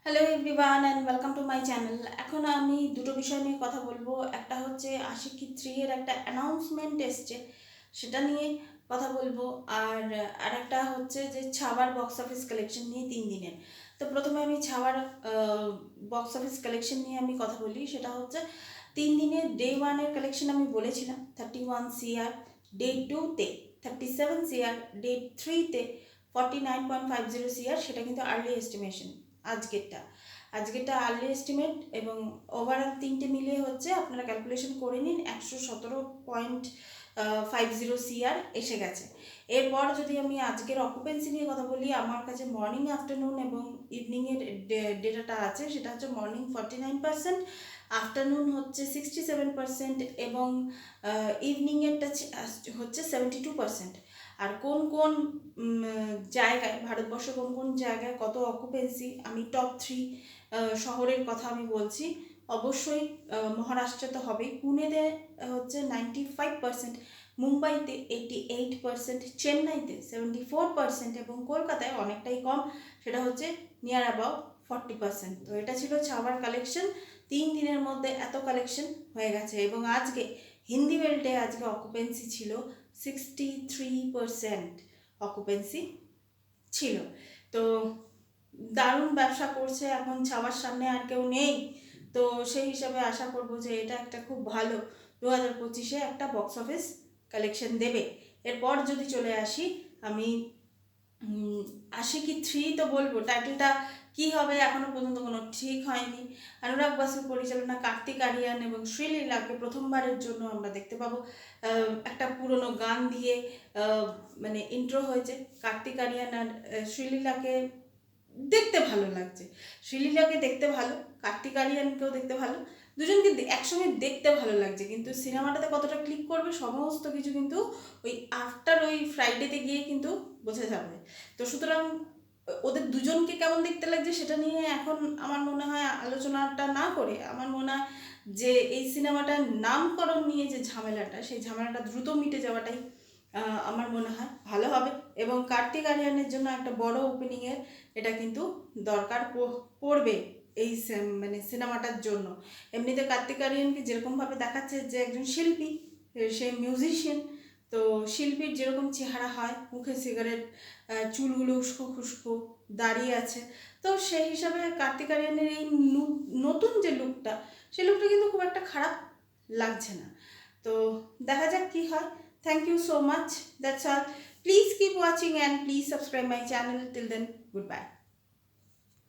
Hello everyone and welcome to my channel. এখন আমি দুটো বিষয় নিয়ে কথা বলবো। একটা হচ্ছে আশিকি 3 এর একটা অ্যানাউন্সমেন্ট এসছে, সেটা নিয়ে কথা বলবো। আরেকটা হচ্ছে যে ছাওয়ার বক্স অফিস কালেকশন নিয়ে 3 দিনের। তো প্রথমে আমি ছাওয়ার বক্স অফিস কালেকশন নিয়ে আমি কথা বলি। সেটা হচ্ছে 3 দিনের ডে 1-এর কালেকশন আমি বলেছিলাম 31 CR, ডে 2-তে 37 CR, ডে 3-তে 49.50 CR। সেটা কিন্তু আর্লি এস্টিমেশন। আজকেরটা আজকেরটা আর্লি এস্টিমেট এবং ওভারঅল তিনটে মিলিয়ে হচ্ছে, আপনারা ক্যালকুলেশন করে নিন, 117.50 CR এসে গেছে। এরপর যদি আমি আজকের অকুপেন্সি নিয়ে কথা বলি, আমার কাছে মর্নিং, আফটারনুন এবং ইভিনিংয়ের ডেটাটা আছে। সেটা হচ্ছে মর্নিং 49%, আফটারনুন হচ্ছে 67% এবং ইভিনিংয়েরটা হচ্ছে 72%। আর কোন কোন জায়গায়, ভারতবর্ষে কোন কোন জায়গায় কত অকুপেন্সি, আমি টপ 3 শহরের কথা আমি বলছি। অবশ্যই মহারাষ্ট্রে তো হবেই, পুনেতে হচ্ছে 95%, মুম্বাইতে 88%, চেন্নাইতে 74% এবং কলকাতায় অনেকটাই কম, সেটা হচ্ছে নিয়ার অ্যাবাউট 40%। তো এটা ছিল ছাওয়ার কালেকশন। 3 দিনের মধ্যে এত কালেকশন হয়ে গেছে। এবং আজকে হিন্দি বেল্টে আজকে অকুপেন্সি ছিল 63% অকুপেন্সি ছিল। তো দারুণ ব্যবসা করছে। এখন ছাওয়ার সামনে আর কেউ নেই, তো সেই হিসাবে আশা করব যে এটা একটা খুব ভালো 2025-এ একটা বক্স অফিস কালেকশন দেবে। এরপর যদি চলে আসি আমি আশিকি 3, তো বলবো টাইটেলটা কি হবে এখনো পর্যন্ত কোনো ঠিক হয়নি। অনুরাগ বাসুর পরিচালনা, কার্তিক আরিয়ান এবং শ্রীলীলাকে প্রথমবারের জন্য আমরা দেখতে পাবো। একটা পুরনো গান দিয়ে মানে ইন্ট্রো হয়েছে। কার্তিক আরিয়ান আর শ্রীলীলাকে দেখতে ভালো লাগছে। শ্রীলীলাকে দেখতে ভালো, কার্তিক আরিয়ানকেও দেখতে ভালো, দুজনকে একসঙ্গে দেখতে ভালো লাগছে। কিন্তু সিনেমাটাতে কতটা ক্লিক করবে সমস্ত কিছু কিন্তু ওই আফটার ওই ফ্রাইডেতে গিয়ে কিন্তু বোঝা যাবে। তো সুতরাং ওদের দুজনকে কেমন দেখতে লাগছে সেটা নিয়ে এখন আমার মনে হয় আলোচনাটা না করে, আমার মনে হয় যে এই সিনেমাটার নামকরণ নিয়ে যে ঝামেলাটা, সেই ঝামেলাটা দ্রুত মিটে যাওয়াটাই আমার মনে হয় ভালো হবে। এবং কার্তিক আরিয়ানের জন্য একটা বড় ওপেনিংয়ের এটা কিন্তু দরকার পড়বে এই মানে সিনেমাটার জন্য। এমনিতে কার্তিক আরিয়ানকে যেরকমভাবে দেখাচ্ছে যে একজন শিল্পী, সে মিউজিশিয়ান, তো শিল্পীর যেরকম চেহারা হয়, মুখে সিগারেট, চুলগুলো উস্কো খুস্কো, দাঁড়িয়ে আছে, তো সেই হিসাবে কার্তিক আরিয়ানের এই নতুন যে লুকটা, সেই লুকটা কিন্তু খুব একটা খারাপ লাগছে না। তো দেখা যাক কী হয়। Thank you so much. That's all. Please keep watching and please subscribe my channel. Till then, goodbye.